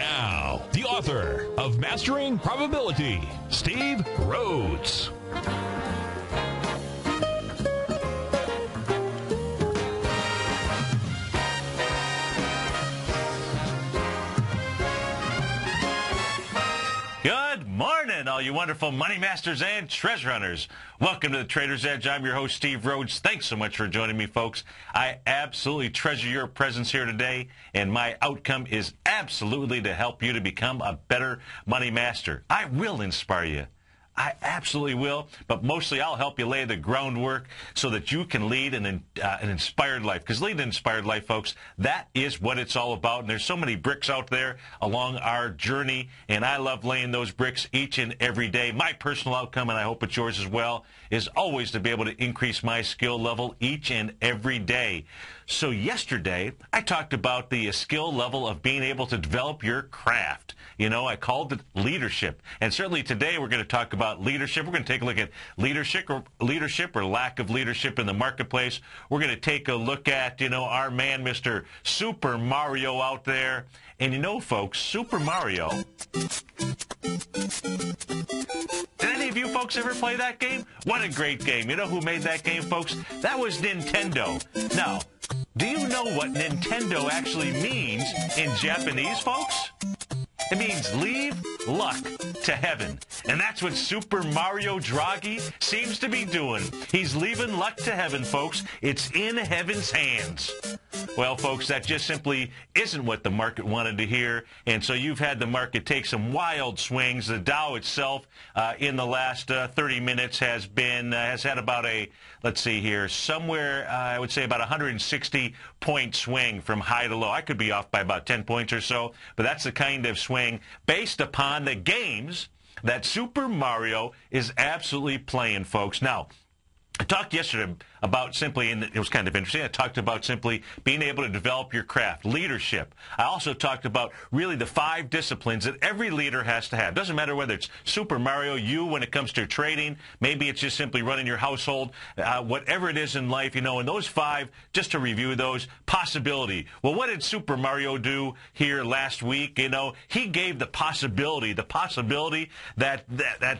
Now, the author of Mastering Probability, Steve Rhodes. Good morning, all you wonderful money masters and treasure hunters. Welcome to the Trader's Edge. I'm your host, Steve Rhodes. Thanks so much for joining me, folks. I absolutely treasure your presence here today, and my outcome is absolutely to help you to become a better money master. I will inspire you. I absolutely will, but mostly I'll help you lay the groundwork so that you can lead an inspired life. Because leading an inspired life, folks, that is what it's all about. And there's so many bricks out there along our journey, and I love laying those bricks each and every day. My personal outcome, and I hope it's yours as well, is always to be able to increase my skill level each and every day. So yesterday, I talked about the skill level of being able to develop your craft. You know, I called it leadership. And certainly today we're going to talk about leadership. We're going to take a look at leadership or lack of leadership in the marketplace. We're going to take a look at, you know, our man, Mr. Super Mario out there. And you know, folks, Super Mario. Did any of you folks ever play that game? What a great game. You know who made that game, folks? That was Nintendo. Now, do you know what Nintendo actually means in Japanese, folks? It means leave luck to heaven. And that's what Super Mario Draghi seems to be doing. He's leaving luck to heaven, folks. It's in heaven's hands. Well, folks, that just simply isn't what the market wanted to hear. And so you've had the market take some wild swings. The Dow itself in the last 30 minutes has had about a, let's see here, somewhere, I would say about 160-point swing from high to low. I could be off by about 10 points or so, but that's the kind of swing based upon the games that Super Mario is absolutely playing, folks. Now, I talked yesterday about simply, and it was kind of interesting, I talked about simply being able to develop your craft, leadership. I also talked about really the 5 disciplines that every leader has to have. Doesn't matter whether it's Super Mario, you when it comes to trading, maybe it's just simply running your household, whatever it is in life, you know, and those 5, just to review those, possibility. Well, what did Super Mario do here last week? You know, he gave the possibility that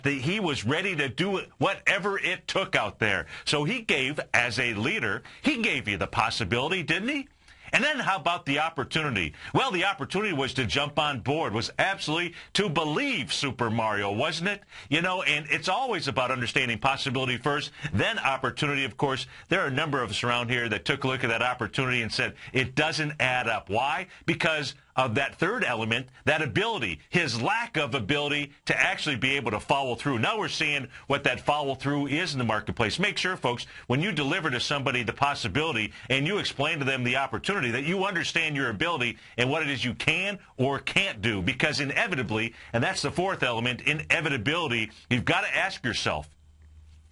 he was ready to do whatever it took out there. So he gave, as a leader, he gave you the possibility, didn't he? And then how about the opportunity? Well, the opportunity was to jump on board, was absolutely to believe Super Mario, wasn't it? You know, and it's always about understanding possibility first, then opportunity. Of course, there are a number of us around here that took a look at that opportunity and said, it doesn't add up. Why? Because of that third element, that ability, his lack of ability to actually be able to follow through. Now we're seeing what that follow through is in the marketplace. Make sure, folks, when you deliver to somebody the possibility and you explain to them the opportunity, that you understand your ability and what it is you can or can't do. Because inevitably, and that's the fourth element, inevitability, you've got to ask yourself,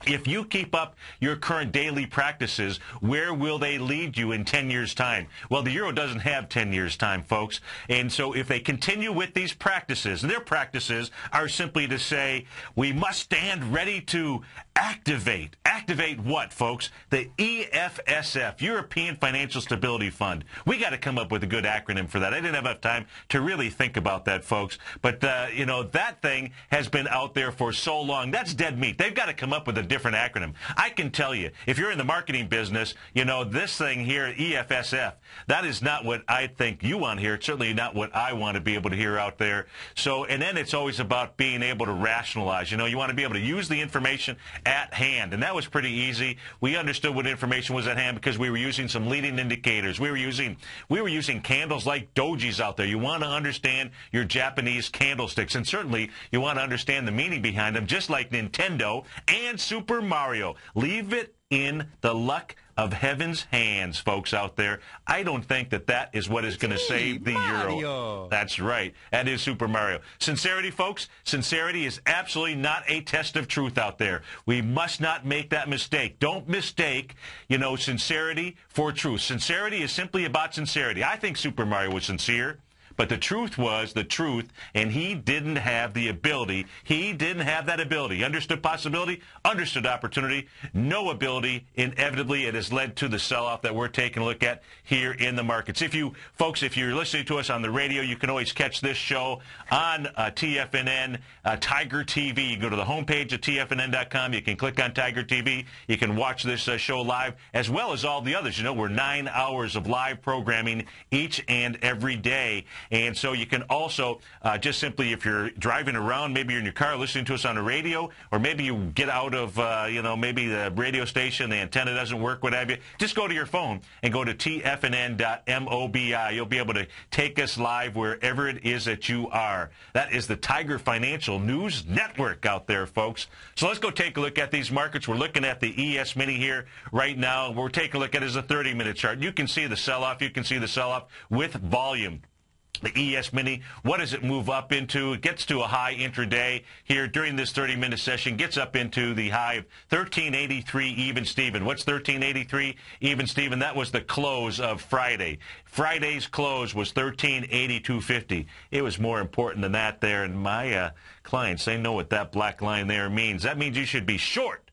if you keep up your current daily practices, where will they lead you in 10 years' time? Well, the Euro doesn't have 10 years' time, folks. And so if they continue with these practices, and their practices are simply to say, we must stand ready to activate. Activate what, folks? The EFSF, European Financial Stability Fund. We got to come up with a good acronym for that. I didn't have enough time to really think about that, folks. But, you know, that thing has been out there for so long. That's dead meat. They've got to come up with a different acronym. I can tell you, if you're in the marketing business, you know, this thing here, EFSF, that is not what I think you want to hear. It's certainly not what I want to be able to hear out there. So, and then it's always about being able to rationalize. You know, you want to be able to use the information at hand, and that was pretty easy. We understood what information was at hand because we were using some leading indicators. We were using candles like dojis out there. You want to understand your Japanese candlesticks, and certainly you want to understand the meaning behind them, just like Nintendo and Super Mario. Leave it in the luck of heaven's hands, folks out there. I don't think that is what is going to save the Euro. That's right. That is Super Mario. Sincerity, folks. Sincerity is absolutely not a test of truth out there. We must not make that mistake. Don't mistake, you know, sincerity for truth. Sincerity is simply about sincerity. I think Super Mario was sincere. But the truth was the truth, and he didn't have the ability. He didn't have that ability. Understood possibility, understood opportunity, no ability. Inevitably, it has led to the sell-off that we're taking a look at here in the markets. If you're listening to us on the radio, you can always catch this show on TFNN, Tiger TV. You go to the homepage of TFNN.com. You can click on Tiger TV. You can watch this show live, as well as all the others. You know, we're 9 hours of live programming each and every day. And so you can also just simply, if you're driving around, maybe you're in your car listening to us on the radio, or maybe you get out of, maybe the radio station, the antenna doesn't work, what have you, just go to your phone and go to tfnn.mobi. You'll be able to take us live wherever it is that you are. That is the Tiger Financial News Network out there, folks. So let's go take a look at these markets. We're looking at the ES Mini here right now. We're taking a look at it as a 30-minute chart. You can see the sell-off. You can see the sell-off with volume. The ES Mini, what does it move up into? It gets to a high intraday here during this 30-minute session, gets up into the high of 1383 even Steven. What's 1383 even Steven? That was the close of Friday. Friday's close was 1382.50. It was more important than that there, and my clients, they know what that black line there means. That means you should be short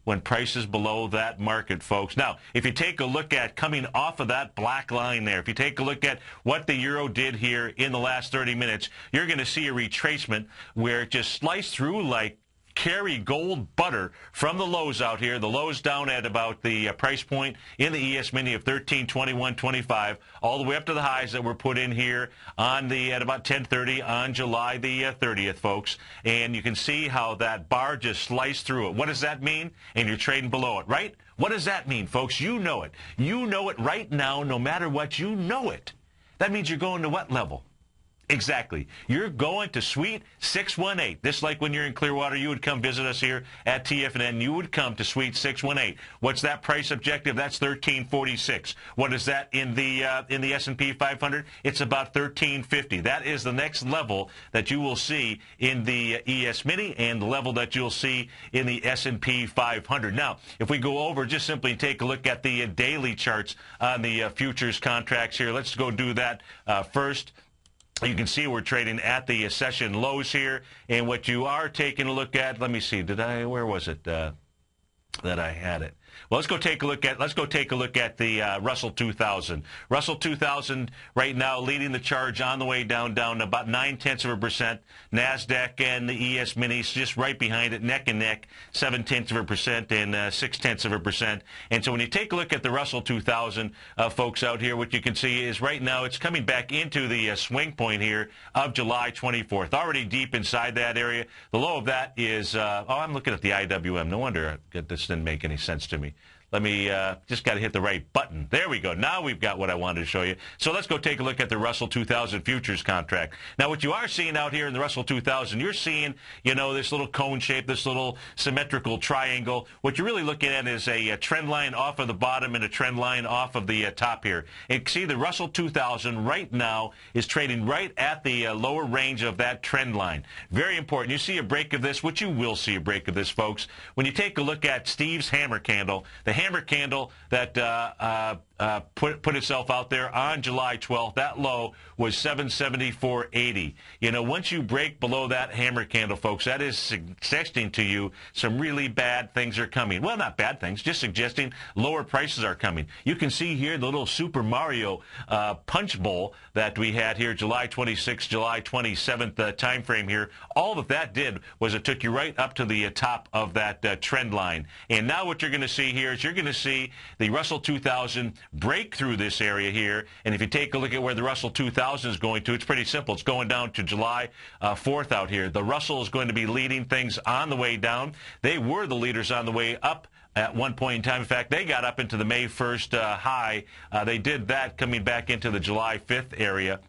when prices below that market, folks. Now, if you take a look at coming off of that black line there, if you take a look at what the euro did here in the last 30 minutes, you're going to see a retracement where it just sliced through like Kerrygold butter from the lows out here. The lows down at about the price point in the ES Mini of 1321.25, all the way up to the highs that were put in here at about 10:30 on July the 30th, folks. And you can see how that bar just sliced through it. What does that mean? And you're trading below it, right? What does that mean, folks? You know it. You know it right now, no matter what. You know it. That means you're going to what level? Exactly. You're going to Suite 618. This, like when you're in Clearwater, you would come visit us here at TFNN. You would come to Suite 618. What's that price objective? That's 1346. What is that in the S&P 500? It's about 1350. That is the next level that you will see in the ES Mini and the level that you'll see in the S&P 500. Now, if we go over, just simply take a look at the daily charts on the futures contracts here. Let's go do that first. You can see we're trading at the session lows here, and what you are taking a look at, let me see, where was it that I had it? Well, let's go take a look at the Russell 2000. Russell 2000 right now leading the charge on the way down about 0.9%. NASDAQ and the ES Minis just right behind it, neck and neck, 0.7% and 0.6%. And so when you take a look at the Russell 2000, folks out here, what you can see is right now it's coming back into the swing point here of July 24th. Already deep inside that area. The low of that is, I'm looking at the IWM. No wonder this didn't make any sense to me. Let me, just got to hit the right button. There we go. Now we've got what I wanted to show you. So let's go take a look at the Russell 2000 futures contract. Now what you are seeing out here in the Russell 2000, you're seeing, this little cone shape, this little symmetrical triangle. What you're really looking at is a trend line off of the bottom and a trend line off of the top here. And see the Russell 2000 right now is trading right at the lower range of that trend line. Very important. You see a break of this, which you will see a break of this, folks. When you take a look at Steve's hammer candle, the hammer candle that put itself out there on July 12th, that low was 774.80. Once you break below that hammer candle, folks, that is suggesting to you some really bad things are coming. Well, not bad things, just suggesting lower prices are coming. You can see here the little Super Mario punch bowl that we had here, July 26th, July 27th time frame here. All that did was it took you right up to the top of that trend line. And now what you're going to see here is you're going to see the Russell 2000 break through this area here. And if you take a look at where the Russell 2000 is going to, it's pretty simple. It's going down to July 4th out here. The Russell is going to be leading things on the way down. They were the leaders on the way up at one point in time. In fact, they got up into the May 1st high. They did that coming back into the July 5th area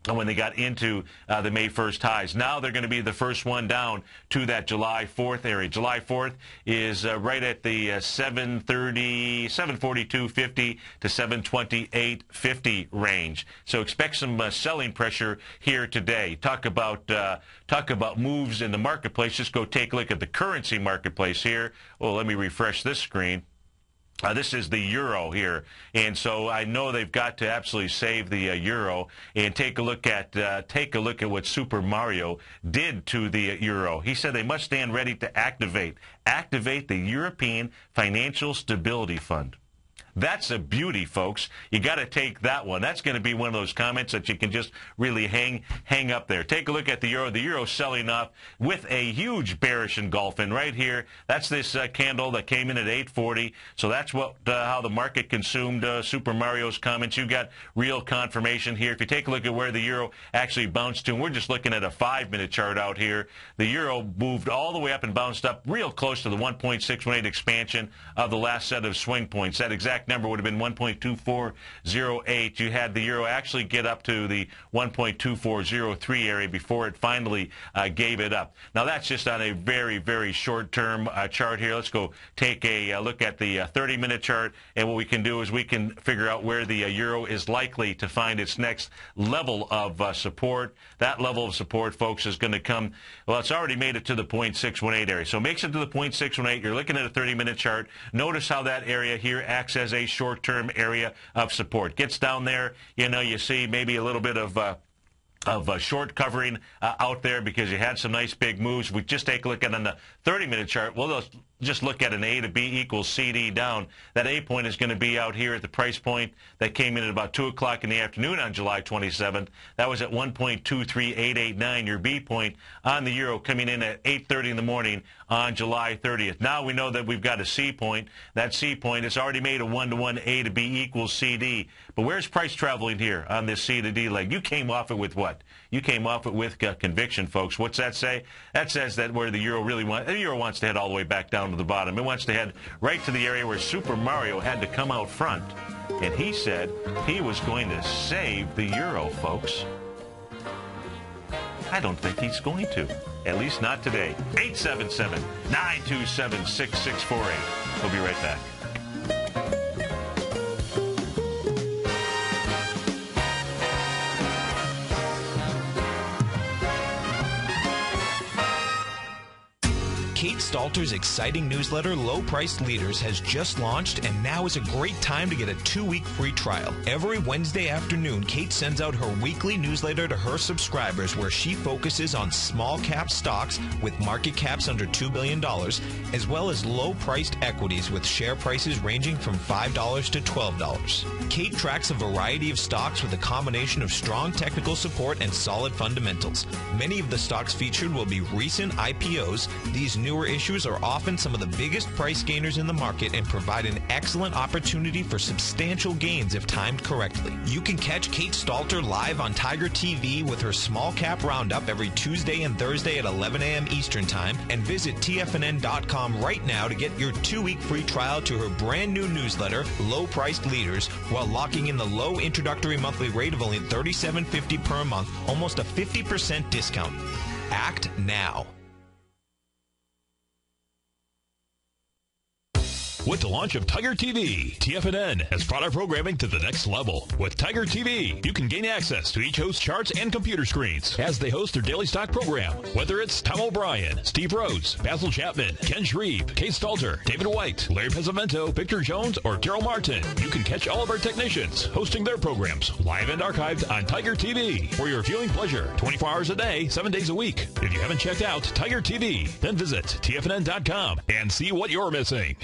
when they got into the May 1st highs. Now they're going to be the first one down to that July 4th area. July 4th is right at the 742.50 to 728.50 range. So expect some selling pressure here today. Talk about moves in the marketplace. Just go take a look at the currency marketplace here. Well, let me refresh this screen. This is the euro here, and so I know they've got to absolutely save the euro and take a look at what Super Mario did to the euro. He said they must stand ready to activate the European Financial Stability Fund. That's a beauty, folks. You got to take that one. That's going to be one of those comments that you can just really hang up there. Take a look at the euro. The euro selling off with a huge bearish engulfing right here. That's this candle that came in at 840. So that's what how the market consumed Super Mario's comments. You got real confirmation here. If you take a look at where the euro actually bounced to, and we're just looking at a 5-minute chart out here, the euro moved all the way up and bounced up real close to the 1.618 expansion of the last set of swing points. That exact number would have been 1.2408. You had the euro actually get up to the 1.2403 area before it finally gave it up. Now that's just on a very, very short-term chart here. Let's go take a look at the 30-minute chart, and what we can do is we can figure out where the euro is likely to find its next level of support. That level of support, folks, is going to come, well, it's already made it to the 0.618 area. So it makes it to the 0.618. You're looking at a 30-minute chart. Notice how that area here acts as a short-term area of support. Gets down there, you see maybe a little bit of short covering out there because you had some nice big moves. We just take a look at on the 30-minute chart. Well, just look at an A to B equals CD down. That A point is going to be out here at the price point that came in at about 2 o'clock in the afternoon on July 27th. That was at 1.23889. Your B point on the euro coming in at 8:30 in the morning on July 30th. Now we know that we've got a C point. That C point has already made a 1-to-1 A to B equals CD. But where's price traveling here on this C to D leg? You came off it with what? You came off it with conviction, folks. What's that say? That says that where the euro wants to head all the way back down to the bottom. It wants to head right to the area where Super Mario had to come out front. And he said he was going to save the euro, folks. I don't think he's going to. At least not today. 877-927-6648. We'll be right back. Kate Stalter's exciting newsletter, Low Price Leaders, has just launched, and now is a great time to get a 2-week free trial. Every Wednesday afternoon, Kate sends out her weekly newsletter to her subscribers where she focuses on small cap stocks with market caps under $2 billion, as well as low-priced equities with share prices ranging from $5 to $12. Kate tracks a variety of stocks with a combination of strong technical support and solid fundamentals. Many of the stocks featured will be recent IPOs. These newer issues are often some of the biggest price gainers in the market and provide an excellent opportunity for substantial gains if timed correctly. You can catch Kate Stalter live on Tiger TV with her small cap roundup every Tuesday and Thursday at 11 a.m. Eastern Time, and visit TFNN.com right now to get your 2-week free trial to her brand new newsletter, Low Priced Leaders, while locking in the low introductory monthly rate of only $37.50 per month, almost a 50% discount. Act now. With the launch of Tiger TV, TFNN has brought our programming to the next level. With Tiger TV, you can gain access to each host's charts and computer screens as they host their daily stock program. Whether it's Tom O'Brien, Steve Rhodes, Basil Chapman, Ken Shreve, Kate Stalter, David White, Larry Pesavento, Victor Jones, or Daryl Martin, you can catch all of our technicians hosting their programs live and archived on Tiger TV for your viewing pleasure 24 hours a day, 7 days a week. If you haven't checked out Tiger TV, then visit TFNN.com and see what you're missing.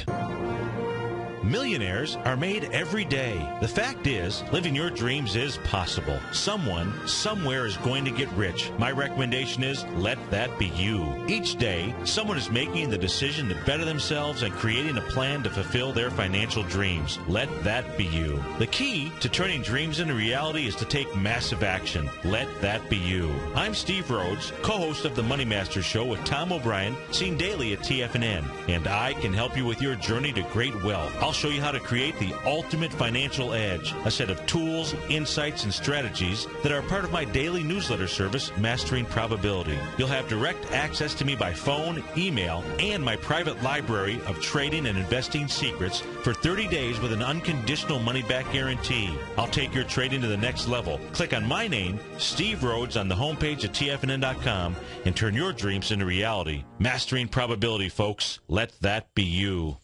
Millionaires are made every day. The fact is, living your dreams is possible. Someone, somewhere is going to get rich. My recommendation is, let that be you. Each day, someone is making the decision to better themselves and creating a plan to fulfill their financial dreams. Let that be you. The key to turning dreams into reality is to take massive action. Let that be you. I'm Steve Rhodes, co-host of the Money Master Show with Tom O'Brien, seen daily at TFNN, and I can help you with your journey to great wealth. I'll show you how to create the ultimate financial edge, a set of tools, insights, and strategies that are part of my daily newsletter service, Mastering Probability. You'll have direct access to me by phone, email, and my private library of trading and investing secrets for 30 days with an unconditional money-back guarantee. I'll take your trading to the next level. Click on my name, Steve Rhodes, on the homepage at TFNN.com and turn your dreams into reality. Mastering Probability, folks. Let that be you.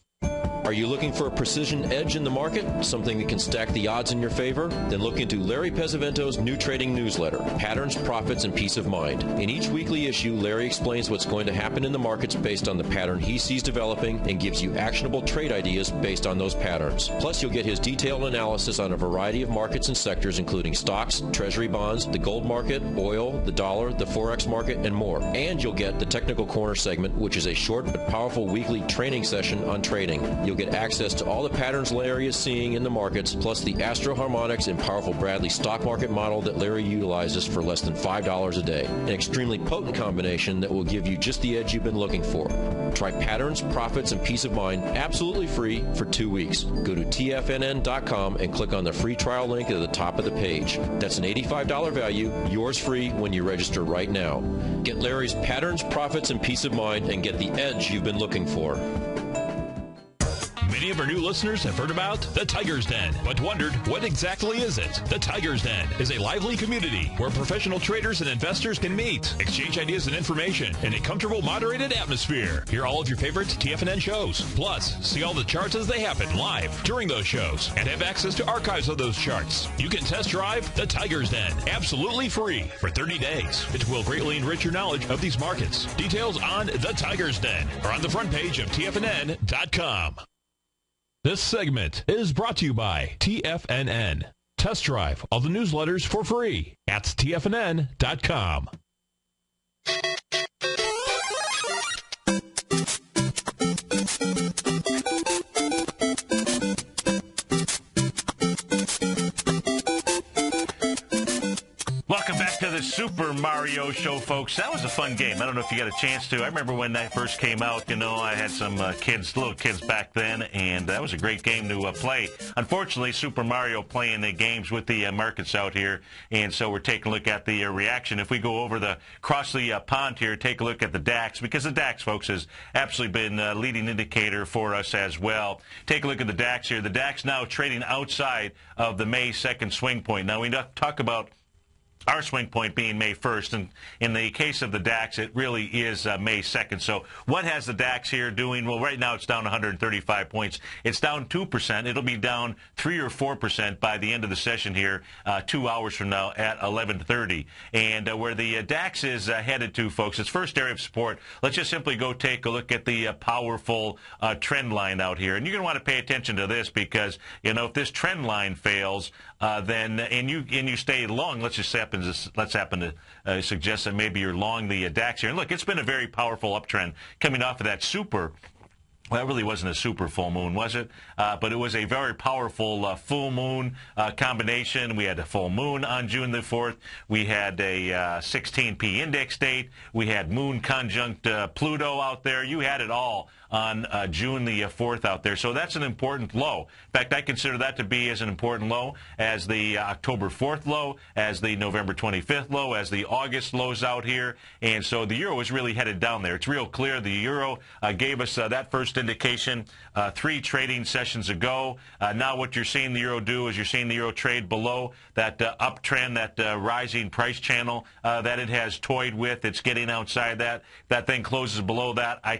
Are you looking for a precision edge in the market? Something that can stack the odds in your favor? Then look into Larry Pesavento's new trading newsletter, Patterns, Profits, and Peace of Mind. In each weekly issue, Larry explains what's going to happen in the markets based on the pattern he sees developing and gives you actionable trade ideas based on those patterns. Plus, you'll get his detailed analysis on a variety of markets and sectors, including stocks, treasury bonds, the gold market, oil, the dollar, the forex market, and more. And you'll get the Technical Corner segment, which is a short but powerful weekly training session on trading. You'll get access to all the patterns Larry is seeing in the markets, plus the Astro Harmonics and powerful Bradley stock market model that Larry utilizes for less than $5 a day. An extremely potent combination that will give you just the edge you've been looking for. Try Patterns, Profits, and Peace of Mind absolutely free for 2 weeks. Go to tfnn.com and click on the free trial link at the top of the page. That's an $85 value, yours free when you register right now. Get Larry's Patterns, Profits, and Peace of Mind and get the edge you've been looking for. Many of our new listeners have heard about the Tiger's Den, but wondered, what exactly is it? The Tiger's Den is a lively community where professional traders and investors can meet, exchange ideas and information in a comfortable, moderated atmosphere. Hear all of your favorite TFNN shows. Plus, see all the charts as they happen live during those shows and have access to archives of those charts. You can test drive the Tiger's Den absolutely free for 30 days. It will greatly enrich your knowledge of these markets. Details on the Tiger's Den are on the front page of TFNN.com. This segment is brought to you by TFNN. Test drive all the newsletters for free at TFNN.com. Welcome back to the Super Mario Show, folks. That was a fun game. I don't know if you got a chance to. I remember when that first came out, I had some little kids back then, and that was a great game to play. Unfortunately, Super Mario playing the games with the markets out here, and so we're taking a look at the reaction. If we go over across the pond here, take a look at the DAX, because the DAX, folks, has absolutely been a leading indicator for us as well. Take a look at the DAX here. The DAX now trading outside of the May 2nd swing point. Now, we talk about our swing point being May 1st, and in the case of the DAX, it really is May 2nd. So what has the DAX here doing? Well, right now it's down 135 points. It's down 2%. It'll be down 3 or 4% by the end of the session here, 2 hours from now at 11:30. And where the DAX is headed to, folks, its first area of support, let's just simply go take a look at the powerful trend line out here. And you're going to want to pay attention to this because, if this trend line fails, then and you stay long, let's happen to suggest that maybe you're long the DAX here. And look, it's been a very powerful uptrend coming off of that super. Well, it really wasn't a super full moon, was it? But it was a very powerful full moon combination. We had a full moon on June the 4th. We had a 16p index date. We had moon conjunct Pluto out there. You had it all on June the 4th out there. So that's an important low. In fact, I consider that to be as an important low as the October 4th low, as the November 25th low, as the August lows out here. And so the euro is really headed down there. It's real clear. The euro gave us that first indication 3 trading sessions ago. Now what you're seeing the euro do is you're seeing the euro trade below that uptrend, that rising price channel that it has toyed with. It's getting outside that. That thing closes below that. I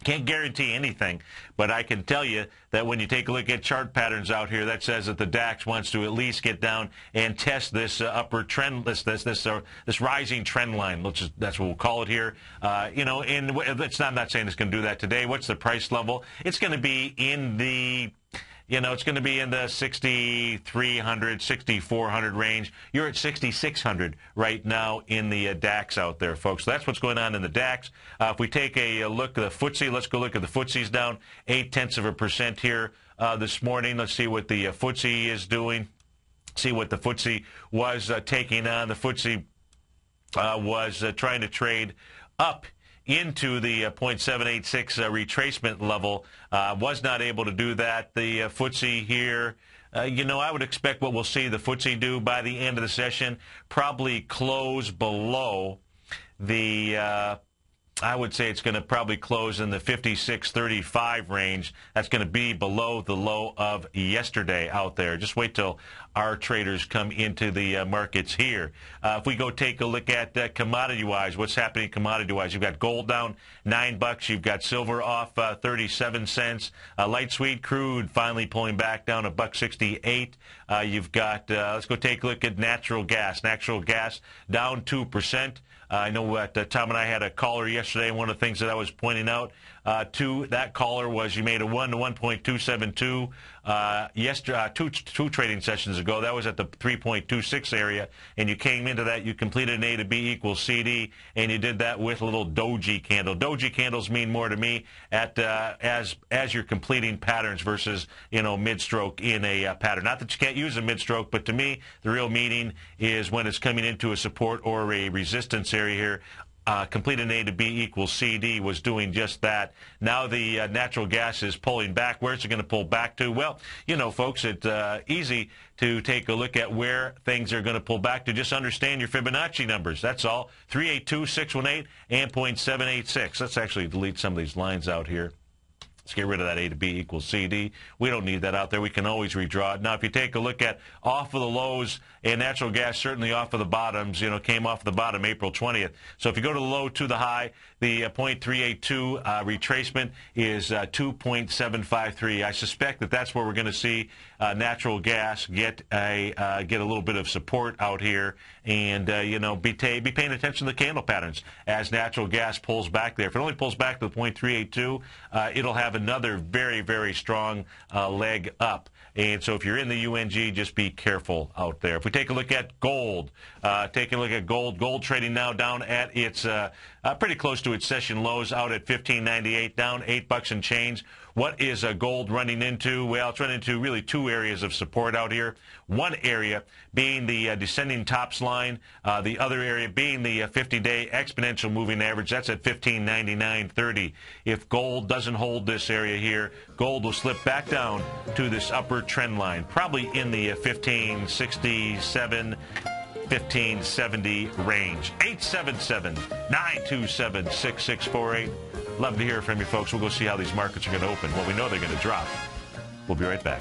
can't guarantee anything, but I can tell you that when you take a look at chart patterns out here, that says that the DAX wants to at least get down and test this upper trend, this rising trend line. That's what we'll call it here. And I'm not saying it's going to do that today. What's the price level? It's going to be in the it's going to be in the 6,300, 6,400 range. You're at 6,600 right now in the DAX out there, folks. So that's what's going on in the DAX. If we take a look at the FTSE, let's go look at the FTSE's down 0.8% here this morning. Let's see what the FTSE is doing. See what the FTSE was taking on. The FTSE was trying to trade up into the 0.786 retracement level, was not able to do that. The FTSE here, I would expect what we'll see the FTSE do by the end of the session, probably close below the I would say it's going to probably close in the 56.35 range. That's going to be below the low of yesterday out there. Just wait till our traders come into the markets here. If we go take a look at commodity-wise, what's happening commodity-wise? You've got gold down $9. You've got silver off 37 cents. Light sweet crude finally pulling back down $1.68. You've got, let's go take a look at natural gas. Natural gas down 2%. I know that Tom and I had a caller yesterday, and one of the things that I was pointing out to that caller was you made a 1 to 1.272 yesterday, two trading sessions ago. That was at the 3.26 area, and you came into that. You completed an A to B equals CD, and you did that with a little doji candle. Doji candles mean more to me at as you're completing patterns versus mid-stroke in a pattern. Not that you can't use a mid-stroke, but to me the real meaning is when it's coming into a support or a resistance area here. Completed A to B equals CD was doing just that. Now the natural gas is pulling back. Where's it going to pull back to? Well, folks, it's easy to take a look at where things are going to pull back to. Just understand your Fibonacci numbers. That's all. 382, 618, and .786. Let's actually delete some of these lines out here. Let's get rid of that A to B equals CD. We don't need that out there. We can always redraw it. Now, if you take a look at off of the lows, and natural gas certainly off of the bottoms, came off the bottom April 20th. So if you go to the low to the high, the .382 retracement is 2.753. I suspect that that's where we're going to see natural gas get a little bit of support out here, and be paying attention to the candle patterns as natural gas pulls back there. If it only pulls back to the .382, it'll have another very, very strong leg up. And so if you're in the UNG, just be careful out there. If we take a look at gold, gold trading now down at its pretty close to its session lows, out at $15.98, down $8 and change. What is gold running into? Well, it's running into really two areas of support out here. One area being the descending tops line, the other area being the 50-day exponential moving average. That's at $15.99.30. If gold doesn't hold this area here, gold will slip back down to this upper trend line, probably in the 1567, 1570 range. 877-927-6648. Love to hear from you, folks. We'll go see how these markets are going to open. Well, we know they're going to drop. We'll be right back.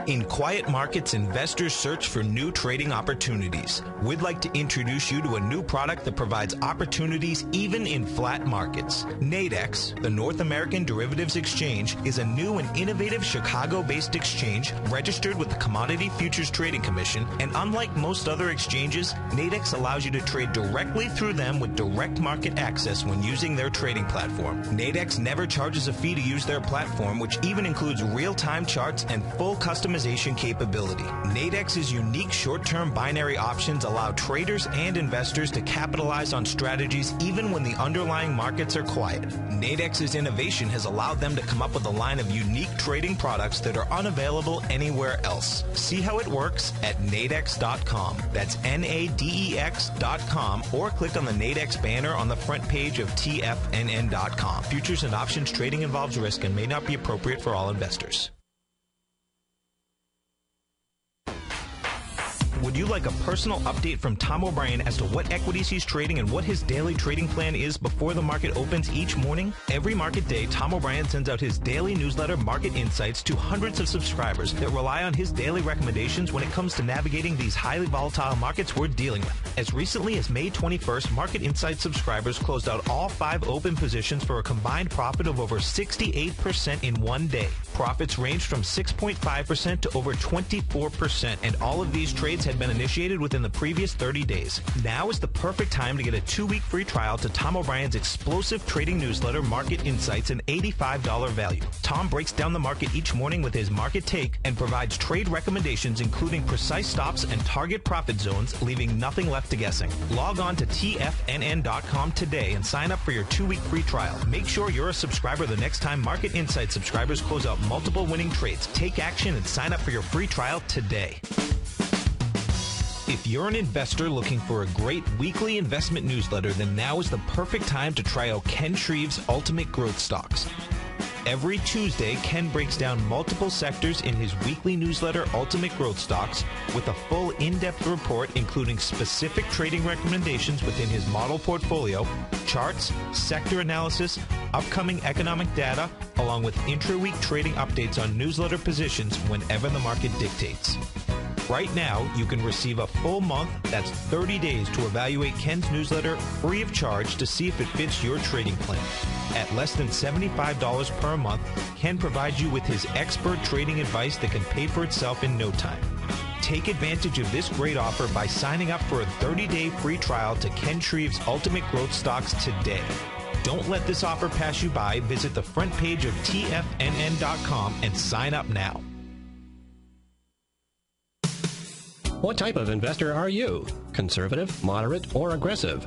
In quiet markets, investors search for new trading opportunities. We'd like to introduce you to a new product that provides opportunities even in flat markets. Nadex, the North American Derivatives Exchange, is a new and innovative Chicago-based exchange registered with the Commodity Futures Trading Commission, and unlike most other exchanges, Nadex allows you to trade directly through them with direct market access when using their trading platform. Nadex never charges a fee to use their platform, which even includes real-time charts and full customization capability. Nadex's unique short-term binary options allow traders and investors to capitalize on strategies even when the underlying markets are quiet. Nadex's innovation has allowed them to come up with a line of unique trading products that are unavailable anywhere else. See how it works at nadex.com. That's NADEX.com, or click on the Nadex banner on the front page of TFNN.com. Futures and options trading involves risk and may not be appropriate for all investors. Would you like a personal update from Tom O'Brien as to what equities he's trading and what his daily trading plan is before the market opens each morning? Every market day, Tom O'Brien sends out his daily newsletter, Market Insights, to hundreds of subscribers that rely on his daily recommendations when it comes to navigating these highly volatile markets we're dealing with. As recently as May 21st, Market Insights subscribers closed out all 5 open positions for a combined profit of over 68% in one day. Profits ranged from 6.5% to over 24%, and all of these trades had been initiated within the previous 30 days. Now is the perfect time to get a 2-week free trial to Tom O'Brien's explosive trading newsletter, Market Insights, an $85 value. Tom breaks down the market each morning with his market take and provides trade recommendations including precise stops and target profit zones, leaving nothing left to guessing. Log on to TFNN.com today and sign up for your 2-week free trial. Make sure you're a subscriber the next time Market Insights subscribers close out multiple winning trades. Take action and sign up for your free trial today. If you're an investor looking for a great weekly investment newsletter, then now is the perfect time to try out Ken Shreve's Ultimate Growth Stocks. Every Tuesday, Ken breaks down multiple sectors in his weekly newsletter, Ultimate Growth Stocks, with a full in-depth report including specific trading recommendations within his model portfolio, charts, sector analysis, upcoming economic data, along with intra-week trading updates on newsletter positions whenever the market dictates. Right now, you can receive a full month, that's 30 days, to evaluate Ken's newsletter free of charge to see if it fits your trading plan. At less than $75 per month, Ken provides you with his expert trading advice that can pay for itself in no time. Take advantage of this great offer by signing up for a 30-day free trial to Ken Shreve's Ultimate Growth Stocks today. Don't let this offer pass you by. Visit the front page of TFNN.com and sign up now. What type of investor are you? Conservative, moderate, or aggressive?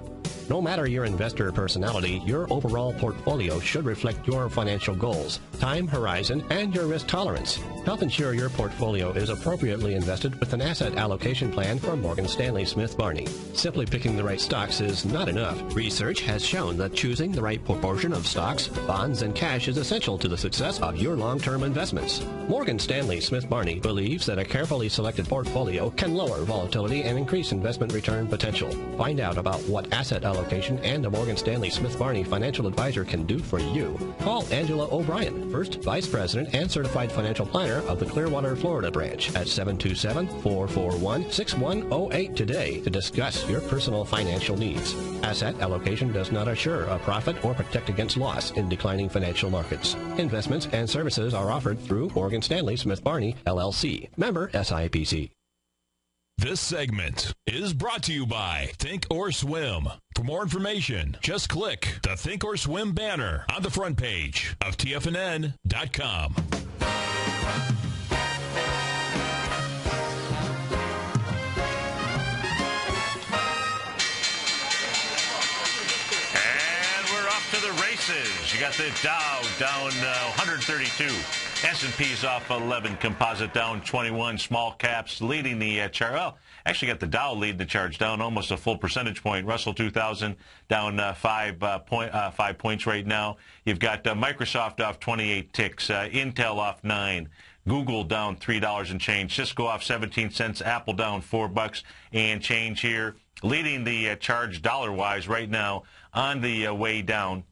No matter your investor personality, your overall portfolio should reflect your financial goals, time horizon, and your risk tolerance. Help ensure your portfolio is appropriately invested with an asset allocation plan from Morgan Stanley Smith Barney. Simply picking the right stocks is not enough. Research has shown that choosing the right proportion of stocks, bonds, and cash is essential to the success of your long-term investments. Morgan Stanley Smith Barney believes that a carefully selected portfolio can lower volatility and increase investment return potential. Find out about what asset allocation and a Morgan Stanley Smith Barney financial advisor can do for you. Call Angela O'Brien, First Vice President and Certified Financial Planner of the Clearwater, Florida branch at 727-441-6108 today to discuss your personal financial needs. Asset allocation does not assure a profit or protect against loss in declining financial markets. Investments and services are offered through Morgan Stanley Smith Barney, LLC. Member SIPC. This segment is brought to you by Think or Swim. For more information, just click the Think or Swim banner on the front page of TFNN.com. And we're off to the races. You got the Dow down 132. S&P's off 11, composite down 21, small caps leading the chart. Well, actually got the Dow leading the charge, down almost a full percentage point. Russell 2000 down 5 points right now. You've got Microsoft off 28 ticks, Intel off 9, Google down $3 and change, Cisco off 17 cents, Apple down $4 and change here. Leading the charge dollar-wise right now on the way down,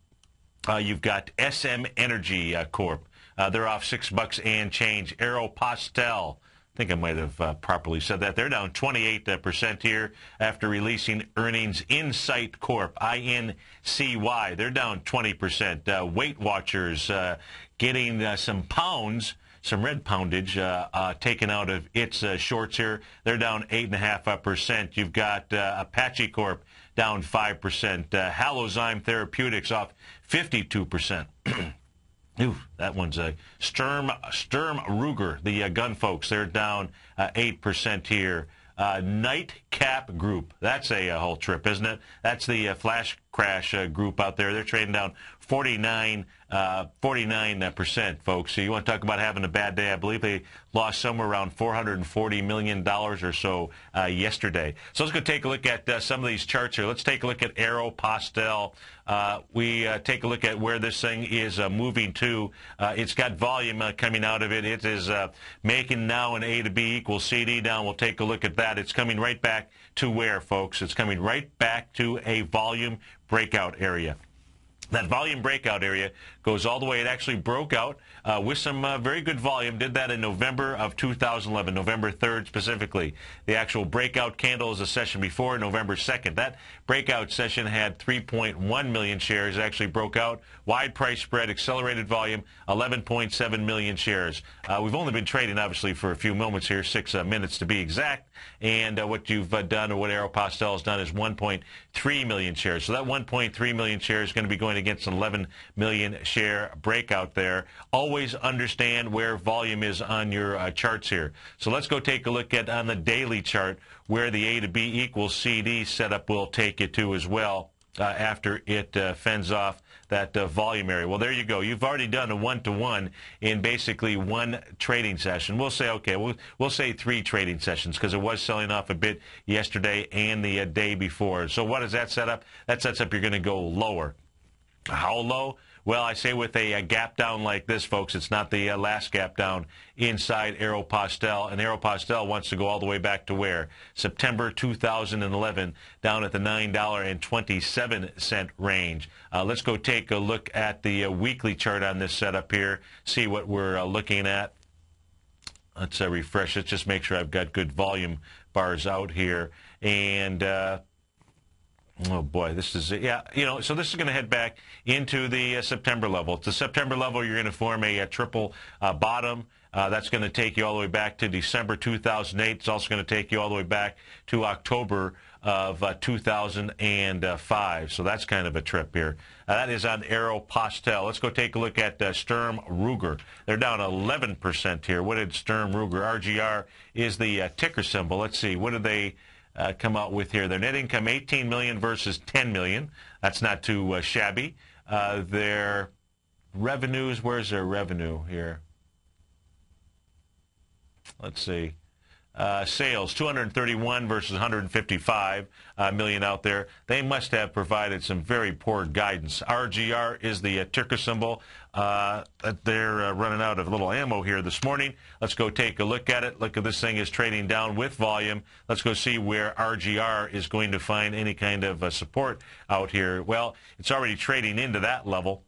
you've got SM Energy Corp. They're off $6 and change. Aeropostale, I think I might have properly said that. They're down 28% here after releasing earnings. Insight Corp, INCY, they're down 20%. Weight Watchers getting some pounds, some red poundage taken out of its shorts here. They're down 8.5%. You've got Apache Corp down 5%. Halozyme Therapeutics off 52%. Ooh, that one's a Sturm Ruger, the gun folks. They're down 8% here. Nightcap Group, that's a whole trip, isn't it? That's the flash crash group out there. They're trading down 49%, folks. So you want to talk about having a bad day? I believe they lost somewhere around $440 million or so yesterday. So let's go take a look at some of these charts here. Let's take a look at Aeropostale. We take a look at where this thing is moving to. It's got volume coming out of it. It is making now an A to B equals CD down. We'll take a look at that. It's coming right back to where, folks? It's coming right back to a volume breakout area. That volume breakout area goes all the way. It actually broke out with some very good volume. Did that in November of 2011, November 3rd specifically. The actual breakout candle is a session before, November 2nd. That breakout session had 3.1 million shares. It actually broke out. Wide price spread, accelerated volume, 11.7 million shares. We've only been trading, obviously, for a few moments here, 6 minutes to be exact. And what you've done, or what Aeropostale has done, is 1.3 million shares. So that 1.3 million shares is going to be going against an 11 million share breakout there. Always understand where volume is on your charts here. So let's go take a look at on the daily chart where the A to B equals CD setup will take you to as well after it fends off that volume area. Well, there you go. You've already done a 1-to-1 in basically one trading session. We'll say, okay, we'll say 3 trading sessions because it was selling off a bit yesterday and the day before. So what does that set up? That sets up you're going to go lower. How low? Well, I say with a gap down like this, folks, it's not the last gap down inside Aeropostale. And Aeropostale wants to go all the way back to where? September 2011, down at the $9.27 range. Let's go take a look at the weekly chart on this setup here, see what we're looking at. Let's refresh it, just make sure I've got good volume bars out here. And oh boy, this is, yeah, so this is going to head back into the September level. At the September level, you're going to form a triple bottom. That's going to take you all the way back to December 2008. It's also going to take you all the way back to October of 2005. So that's kind of a trip here. That is on Aeropostale. Let's go take a look at Sturm Ruger. They're down 11% here. What did Sturm Ruger? RGR is the ticker symbol. Let's see. What did they come out with here? Their net income, $18 million versus $10 million. That's not too shabby. Their revenues, where's their revenue here? Let's see. Sales, 231 versus 155 million out there. They must have provided some very poor guidance. RGR is the ticker symbol. They're running out of a little ammo here this morning. Let's go take a look at it. Look at this thing is trading down with volume. Let's go see where RGR is going to find any kind of support out here. Well, it's already trading into that level.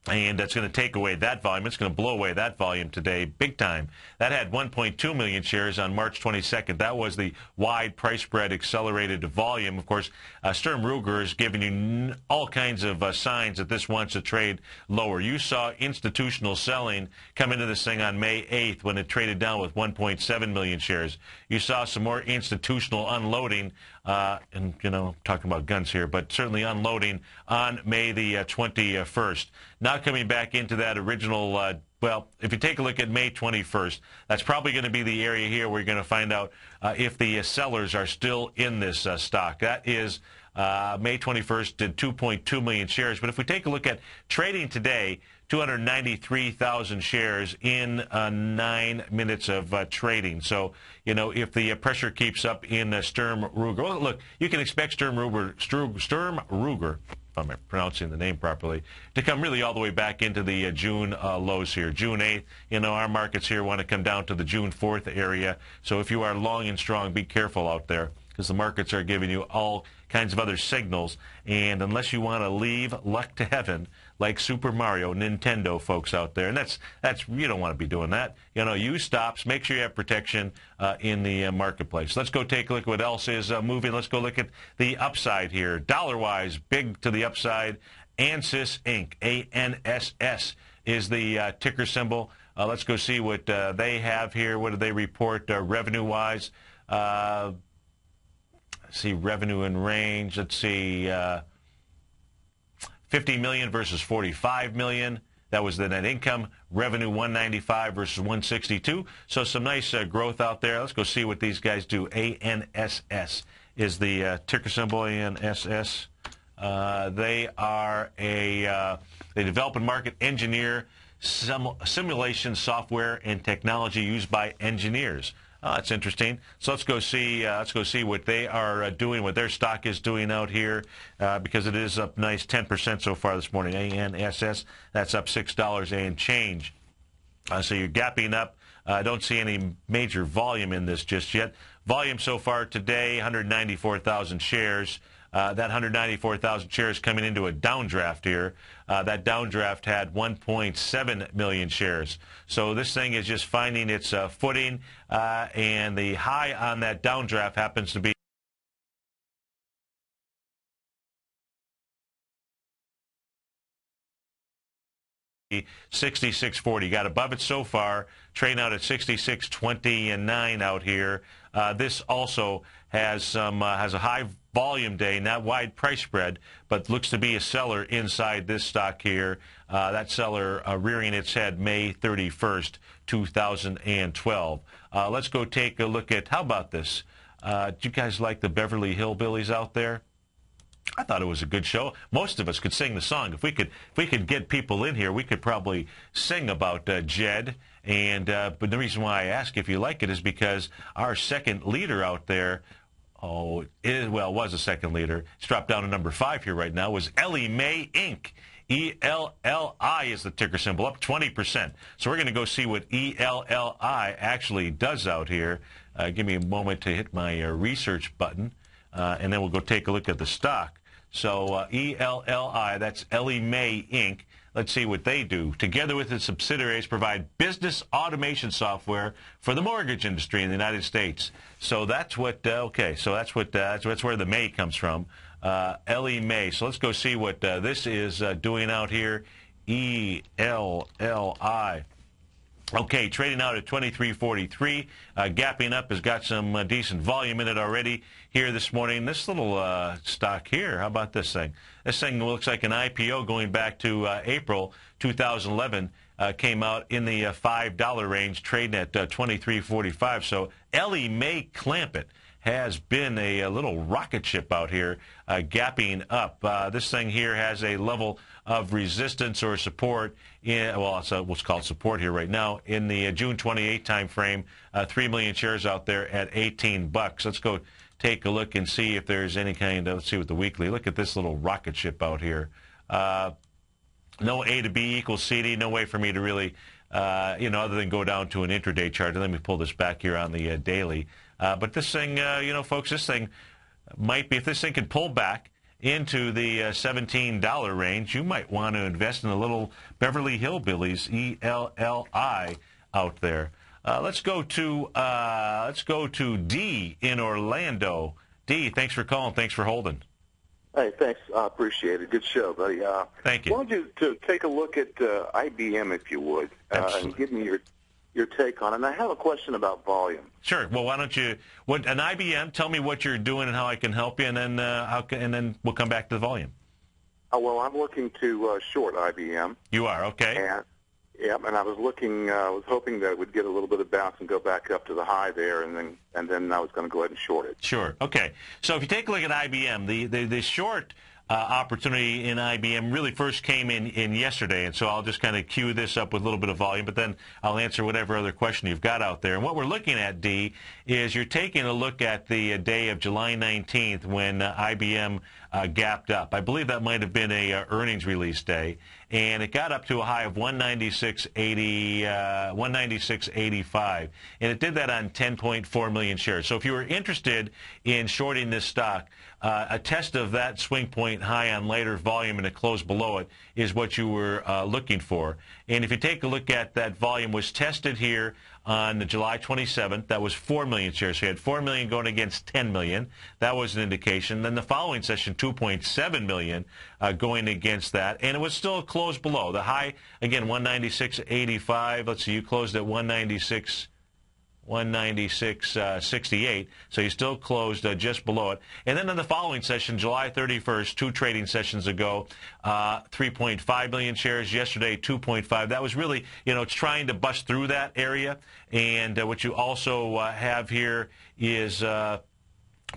And that's going to take away that volume. It's going to blow away that volume today big time. That had 1.2 million shares on March 22nd. That was the wide price spread accelerated volume. Of course, Sturm Ruger is giving you all kinds of signs that this wants to trade lower. You saw institutional selling come into this thing on May 8th when it traded down with 1.7 million shares. You saw some more institutional unloading, and, talking about guns here, but certainly unloading on May the 21st. Now coming back into that original, well, if you take a look at May 21st, that's probably going to be the area here where you're going to find out if the sellers are still in this stock. That is May 21st did 2.2 million shares. But if we take a look at trading today, 293,000 shares in 9 minutes of trading. So, if the pressure keeps up in Sturm Ruger, well, look, you can expect Sturm Ruger, if I'm pronouncing the name properly, to come really all the way back into the June lows here. June 8th, our markets here want to come down to the June 4th area. So if you are long and strong, be careful out there, because the markets are giving you all kinds of other signals. And unless you want to leave luck to heaven, like Super Mario, Nintendo folks out there, and that's you don't want to be doing that. Use stops. Make sure you have protection in the marketplace. Let's go take a look at what else is moving. Let's go look at the upside here. Dollar-wise, big to the upside. ANSYS Inc. ANSS is the ticker symbol. Let's go see what they have here. What do they report revenue-wise? See revenue in range. Let's see, 50 million versus 45 million. That was the net income. Revenue 195 versus 162. So some nice growth out there. Let's go see what these guys do. ANSS is the ticker symbol. ANSS. They are they develop and market engineer simulation software and technology used by engineers. That's interesting. So let's go see what they are doing, what their stock is doing out here, because it is up nice 10% so far this morning. ANSS, that's up $6 and change. So you're gapping up. I don't see any major volume in this just yet. Volume so far today, 194,000 shares. That 194,000 shares coming into a downdraft here. That downdraft had 1.7 million shares. So this thing is just finding its footing, and the high on that downdraft happens to be 66.40. Got above it so far. Trading out at 66.29 out here. This also has has a high volume day, not wide price spread, but looks to be a seller inside this stock here. That seller rearing its head May 31st, 2012. Let's go take a look at, how about this? Do you guys like the Beverly Hillbillies out there? I thought it was a good show. Most of us could sing the song. If we could get people in here, we could probably sing about Jed. And but the reason why I ask if you like it is because our second leader out there, was a second leader. It's dropped down to number 5 here right now, was Ellie Mae Inc. ELLI is the ticker symbol, up 20%. So we're going to go see what ELLI actually does out here. Give me a moment to hit my research button, and then we'll go take a look at the stock. So ELLI, that's Ellie Mae Inc. Let's see what they do. Together with its subsidiaries, provide business automation software for the mortgage industry in the United States. So that's what. Okay, so that's what. That's where the May comes from. Ellie Mae. So let's go see what this is doing out here. ELLI. Okay, trading out at 23.43. Gapping up, has got some decent volume in it already here this morning. This little stock here, how about this thing? This thing looks like an IPO going back to April 2011. Came out in the $5 range, trading at 23.45. So Ellie Mae Clampett has been a little rocket ship out here, gapping up. This thing here has a level of resistance or support in, well, it's what's called support here right now in the June 28 time frame. 3 million shares out there at $18. Let's go take a look and see if there's any kind of, let's see what the weekly. Look at this little rocket ship out here. No A to B equals CD. No way for me to really, other than go down to an intraday chart. Let me pull this back here on the daily. But this thing, folks, this thing might be, if this thing can pull back into the $17 range, you might want to invest in a little Beverly Hillbillies, ELLI, out there. Let's go to D in Orlando. D, thanks for calling. Thanks for holding. Hey, thanks. I appreciate it. Good show, buddy. Thank you. I wanted you to take a look at IBM, if you would, and give me your take on it. And I have a question about volume. Sure. Well, why don't you, an IBM, tell me what you're doing and how I can help you, and then and then we'll come back to the volume. Well, I'm looking to short IBM. You are, okay. And I was hoping that it would get a little bit of bounce and go back up to the high there, and then I was going to go ahead and short it. Sure. Okay. So if you take a look at IBM, the short opportunity in IBM really first came in yesterday, and so I'll just kind of cue this up with a little bit of volume, but then I'll answer whatever other question you've got out there. And what we're looking at, D, is you're taking a look at the day of July 19th when IBM gapped up. I believe that might have been a earnings release day, and it got up to a high of 196.85, and it did that on 10.4 million shares. So if you were interested in shorting this stock, a test of that swing point high on later volume and a close below it is what you were looking for. And if you take a look at that volume, was tested here on July 27th. That was 4 million shares. So you had 4 million going against 10 million. That was an indication. Then the following session, 2.7 million going against that. And it was still closed below. The high, again, 196.85. Let's see, you closed at 196.68, so you still closed just below it. And then in the following session, July 31st, 2 trading sessions ago, 3.5 million shares. Yesterday, 2.5. That was really, it's trying to bust through that area. And what you also have here is, if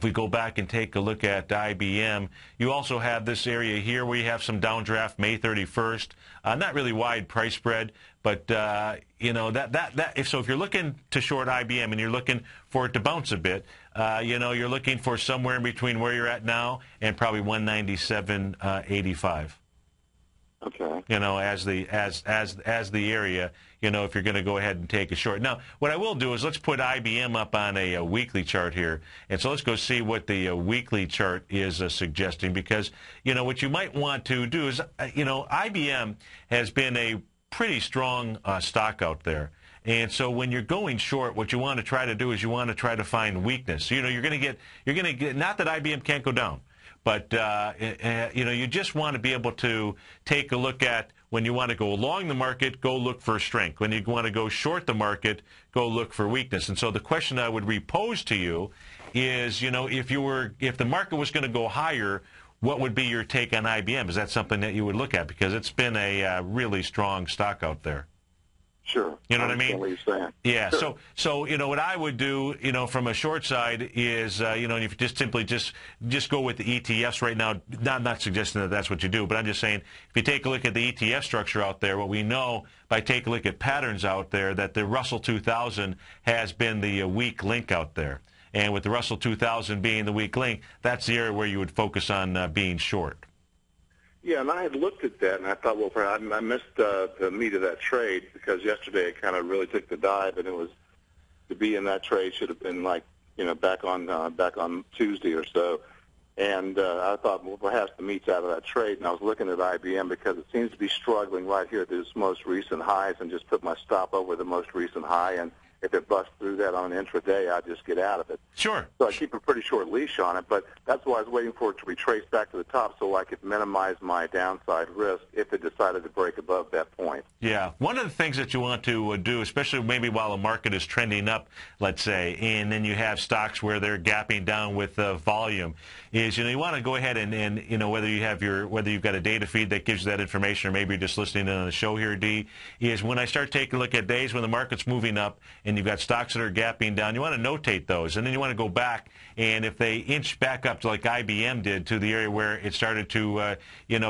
we go back and take a look at IBM, you also have this area here where you have some downdraft May 31st. Not really wide price spread, but if you're looking to short IBM and you're looking for it to bounce a bit, you're looking for somewhere in between where you're at now and probably 197.85. Okay. As the area, if you're going to go ahead and take a short. Now, what I will do is let's put IBM up on a weekly chart here, and so let's go see what the weekly chart is suggesting, because what you might want to do is IBM has been a pretty strong stock out there. And so when you're going short, what you want to try to do is you want to try to find weakness. You're going to get, not that IBM can't go down, but, you just want to be able to take a look at, when you want to go along the market, go look for strength. When you want to go short the market, go look for weakness. And so the question I would repose to you is, if the market was going to go higher, what would be your take on IBM? Is that something that you would look at? Because it's been a really strong stock out there. Sure. You know what I mean? What you're saying. Yeah. Sure. So what I would do, from a short side is, if you just simply just go with the ETFs right now. Not suggesting that that's what you do, but I'm just saying, if you take a look at the ETF structure out there, what we know by taking a look at patterns out there, that the Russell 2000 has been the weak link out there. And with the Russell 2000 being the weak link, that's the area where you would focus on being short. Yeah, and I had looked at that, and I thought, well, I missed the meat of that trade because yesterday it kind of really took the dive, and it was to be in that trade should have been like, back on Tuesday or so. And I thought, well, perhaps the meat's out of that trade, and I was looking at IBM because it seems to be struggling right here at this most recent highs, and just put my stop over the most recent high, and if it busts through that on an intraday, I'll just get out of it. Sure. So I keep a pretty short leash on it, but that's why I was waiting for it to retrace back to the top so I could minimize my downside risk if it decided to break above that point. Yeah. One of the things that you want to do, especially maybe while the market is trending up, let's say, and then you have stocks where they're gapping down with volume, is you want to go ahead and whether you've got a data feed that gives you that information, or maybe you're just listening in on the show here, D, is when I start taking a look at days when the market's moving up and you've got stocks that are gapping down, you want to notate those, and then you want to go back, and if they inch back up to like IBM did to the area where it started to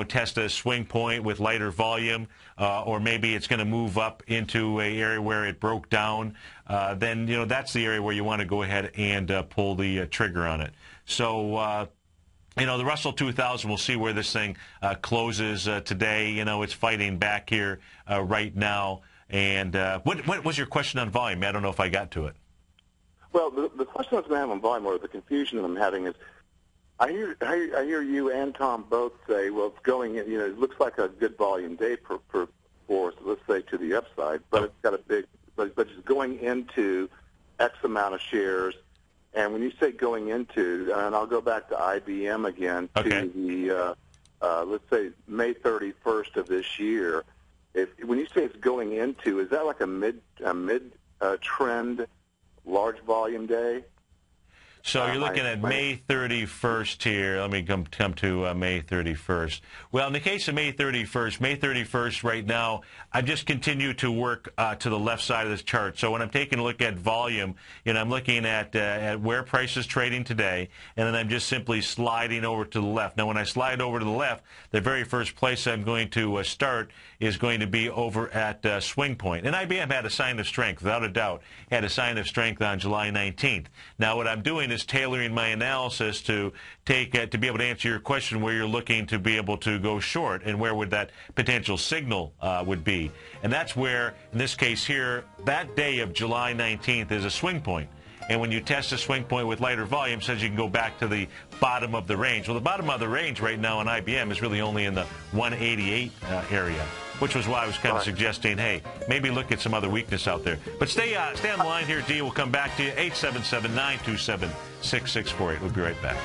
test a swing point with lighter volume, or maybe it's going to move up into an area where it broke down, then that's the area where you want to go ahead and pull the trigger on it. So the Russell 2000, we'll see where this thing closes today. It's fighting back here right now. And what was your question on volume? I don't know if I got to it. Well, the question I was going to have on volume, or the confusion that I'm having, is I hear you and Tom both say, well, it's going in, it looks like a good volume day for us, let's say, to the upside, but it's got a big, but it's going into X amount of shares. And when you say going into, and I'll go back to IBM again, to the, let's say, May 31st of this year, when you say it's going into, is that like a mid trend large volume day? So you're looking at May 31st here. Let me come to May 31st. Well, in the case of May 31st right now, I've just continued to work to the left side of this chart. So when I'm taking a look at volume, I'm looking at where price is trading today, and then I'm just simply sliding over to the left. Now, when I slide over to the left, the very first place I'm going to start is going to be over at swing point. And IBM had a sign of strength, without a doubt, had a sign of strength on July 19th. Now, what I'm doing is tailoring my analysis to be able to answer your question where you're looking to be able to go short and where would that potential signal would be. And that's where, in this case here, that day of July 19th is a swing point. And when you test a swing point with lighter volume, it says you can go back to the bottom of the range. Well, the bottom of the range right now on IBM is really only in the 188 area, which was why I was kind of suggesting, hey, maybe look at some other weakness out there. But stay on the line here, D. We'll come back to you, 877-927-6648. We'll be right back.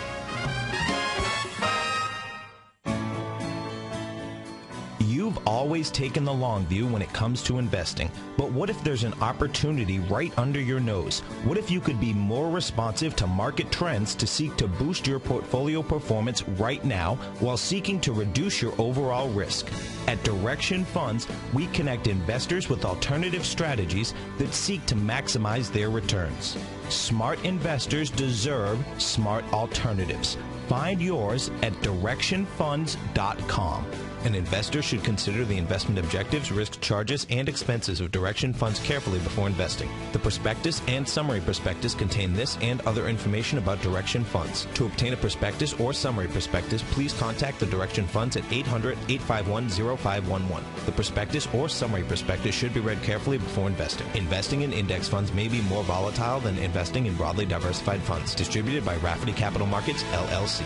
You've always taken the long view when it comes to investing, but what if there's an opportunity right under your nose? What if you could be more responsive to market trends to seek to boost your portfolio performance right now while seeking to reduce your overall risk? At Direction Funds, we connect investors with alternative strategies that seek to maximize their returns. Smart investors deserve smart alternatives. Find yours at directionfunds.com. An investor should consider the investment objectives, risk charges, and expenses of Direction Funds carefully before investing. The prospectus and summary prospectus contain this and other information about Direction Funds. To obtain a prospectus or summary prospectus, please contact the Direction Funds at 800-851-0511. The prospectus or summary prospectus should be read carefully before investing. Investing in index funds may be more volatile than investing in broadly diversified funds. Distributed by Rafferty Capital Markets, LLC.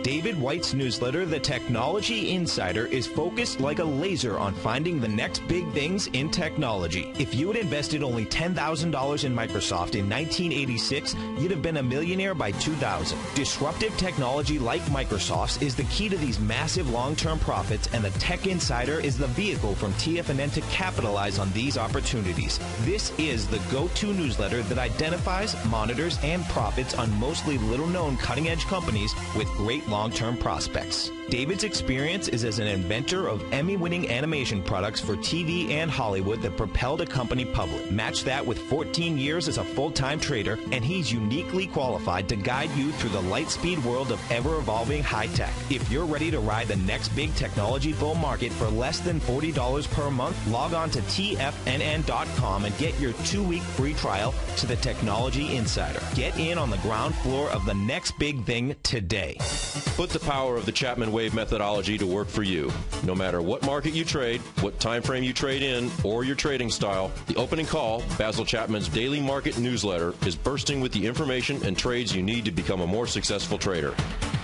David White's newsletter, The Technology Insider, is focused like a laser on finding the next big things in technology. If you had invested only $10,000 in Microsoft in 1986, you'd have been a millionaire by 2000. Disruptive technology like Microsoft's is the key to these massive long-term profits, and the Tech Insider is the vehicle from TFNN to capitalize on these opportunities. This is the go-to newsletter that identifies, monitors, and profits on mostly little-known cutting-edge companies with great long long-term prospects. David's experience is as an inventor of Emmy-winning animation products for TV and Hollywood that propelled a company public. Match that with 14 years as a full-time trader, and he's uniquely qualified to guide you through the light-speed world of ever-evolving high-tech. If you're ready to ride the next big technology bull market for less than $40 per month, log on to TFNN.com and get your 2-week free trial to the Technology Insider. Get in on the ground floor of the next big thing today. Put the power of the Chapman Wave methodology to work for you. No matter what market you trade, what time frame you trade in, or your trading style, the Opening Call, Basil Chapman's daily market newsletter, is bursting with the information and trades you need to become a more successful trader.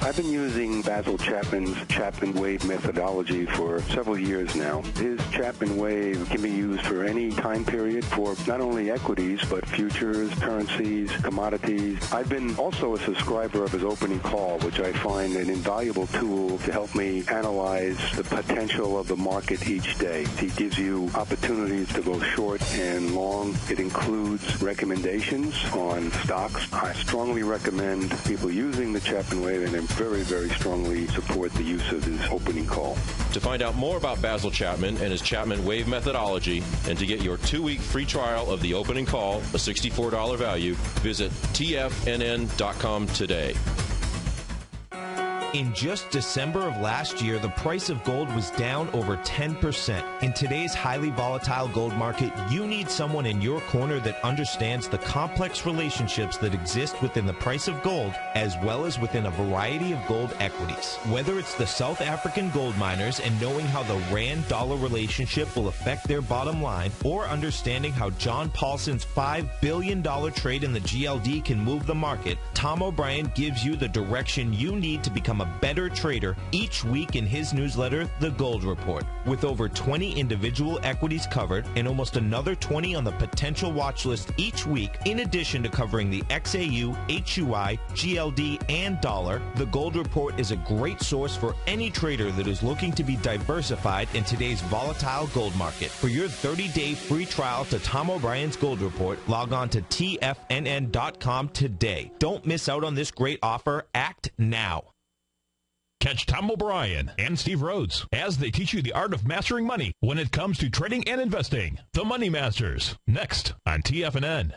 I've been using Basil Chapman's Chapman Wave methodology for several years now. His Chapman Wave can be used for any time period for not only equities, but futures, currencies, commodities. I've been also a subscriber of his Opening Call, which I find an invaluable tool to help me analyze the potential of the market each day. He gives you opportunities to go short and long. It includes recommendations on stocks. I strongly recommend people using the Chapman Wave, and I very, very strongly support the use of his Opening Call. To find out more about Basil Chapman and his Chapman Wave methodology, and to get your 2-week free trial of the Opening Call, a $64 value, visit TFNN.com today. In just December of last year, the price of gold was down over 10%. In today's highly volatile gold market, you need someone in your corner that understands the complex relationships that exist within the price of gold, as well as within a variety of gold equities. Whether it's the South African gold miners and knowing how the Rand-dollar relationship will affect their bottom line, or understanding how John Paulson's $5 billion trade in the GLD can move the market, Tom O'Brien gives you the direction you need to become a better trader each week in his newsletter, The Gold Report. With over 20 individual equities covered and almost another 20 on the potential watch list each week, in addition to covering the XAU, HUI, GLD, and dollar, The Gold Report is a great source for any trader that is looking to be diversified in today's volatile gold market. For your 30-day free trial to Tom O'Brien's Gold Report, log on to TFNN.com today. Don't miss out on this great offer. Act now. Catch Tom O'Brien and Steve Rhodes as they teach you the art of mastering money when it comes to trading and investing. The Money Masters, next on TFNN.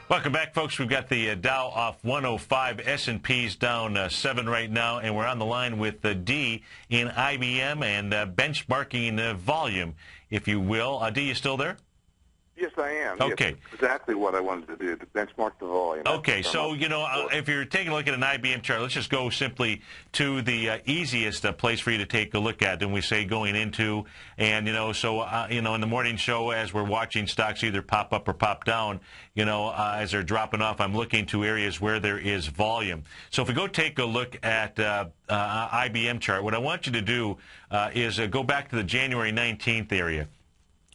Welcome back, folks. We've got the Dow off 105, S&P's down 7 right now, and we're on the line with D in IBM and benchmarking volume, if you will. D, you still there? Yes, I am. Okay. Yes, exactly what I wanted to do, to benchmark the volume. Okay, so, if you're taking a look at an IBM chart, let's just go simply to the easiest place for you to take a look at, and we say going into, and, in the morning show, as we're watching stocks either pop up or pop down, as they're dropping off, I'm looking to areas where there is volume. So if we go take a look at IBM chart, what I want you to do is go back to the January 19th area.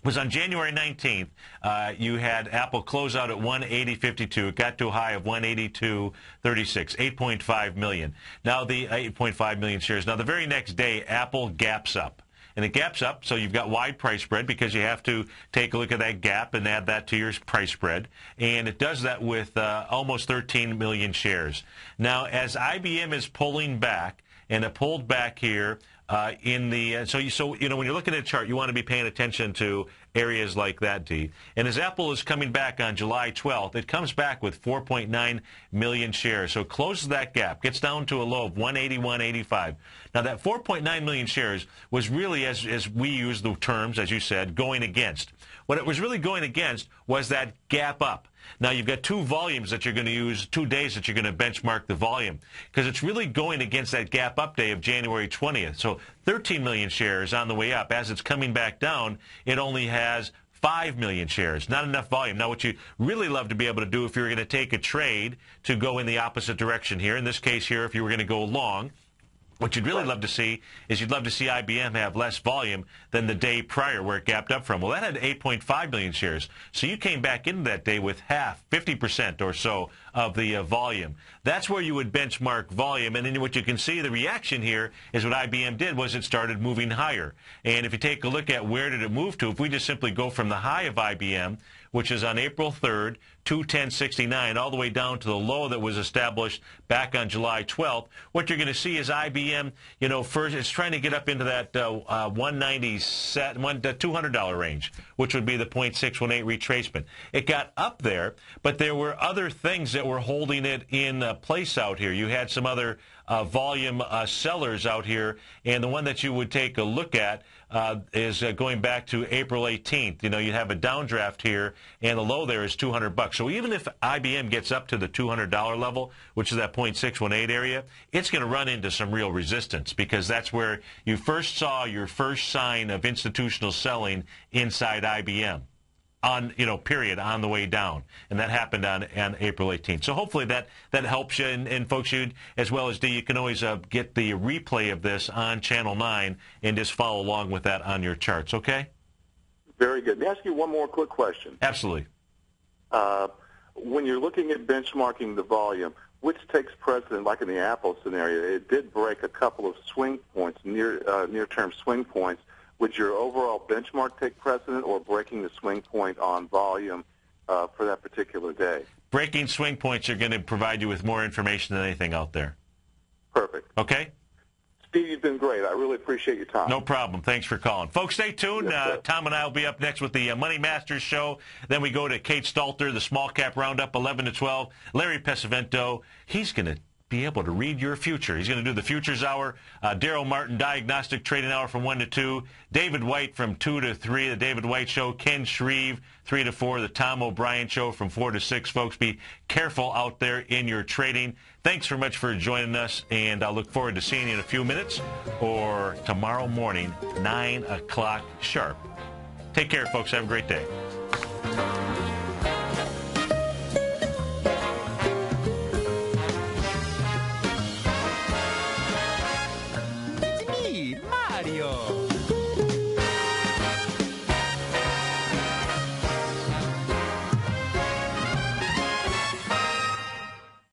Was on January 19th, you had Apple close out at 180.52. It got to a high of 182.36, 8.5 million. Now the 8.5 million shares. Now the very next day, Apple gaps up. And it gaps up, so you've got wide price spread because you have to take a look at that gap and add that to your price spread. And it does that with almost 13 million shares. Now, as IBM is pulling back, and it pulled back here, when you're looking at a chart, you want to be paying attention to areas like that, D. And as Apple is coming back on July 12th, it comes back with 4.9 million shares. So it closes that gap, gets down to a low of 181.85. Now that 4.9 million shares was really, as we use the terms, as you said, going against. What it was really going against was that gap up. Now, you've got two volumes that you're going to use, 2 days that you're going to benchmark the volume, because it's really going against that gap up day of January 20th. So 13 million shares on the way up. As it's coming back down, it only has 5 million shares, not enough volume. Now, what you really love to be able to do if you're going to take a trade to go in the opposite direction here, in this case here, if you were going to go long, what you'd really love to see is you'd love to see IBM have less volume than the day prior where it gapped up from. Well, that had 8.5 million shares. So you came back into that day with half, 50% or so of the volume. That's where you would benchmark volume. And then what you can see, the reaction here is what IBM did was it started moving higher. And if you take a look at where did it move to, if we just simply go from the high of IBM, which is on April 3rd, 210.69, all the way down to the low that was established back on July 12th. What you're going to see is IBM, first it's trying to get up into that $200 range, which would be the 0.618 retracement. It got up there, but there were other things that were holding it in place out here. You had some other volume sellers out here, and the one that you would take a look at is going back to April 18th. You have a downdraft here, and the low there is $200. So even if IBM gets up to the $200 level, which is that 0.618 area, it's going to run into some real resistance, because that's where you first saw your first sign of institutional selling inside IBM. On the way down, and that happened on April 18th. So hopefully that helps you, and folks, as well as you can always get the replay of this on Channel 9 and just follow along with that on your charts. Okay? Very good. Let me ask you one more quick question. Absolutely. When you're looking at benchmarking the volume, which takes precedent? Like in the Apple scenario, it did break a couple of swing points, near-term swing points. Would your overall benchmark take precedent, or breaking the swing point on volume for that particular day? Breaking swing points are going to provide you with more information than anything out there. Perfect. Okay? Steve, you've been great. I really appreciate your time. No problem. Thanks for calling. Folks, stay tuned. Yes, Tom and I will be up next with the Money Masters show. Then we go to Kate Stalter, the Small Cap Roundup, 11 to 12. Larry Pesavento, he's going to be able to read your future. He's going to do the Futures Hour. Daryl Martin, Diagnostic Trading Hour from 1 to 2. David White from 2 to 3, the David White Show. Ken Shreve, 3 to 4, the Tom O'Brien Show from 4 to 6. Folks, be careful out there in your trading. Thanks very much for joining us, and I look forward to seeing you in a few minutes or tomorrow morning, 9 o'clock sharp. Take care, folks. Have a great day.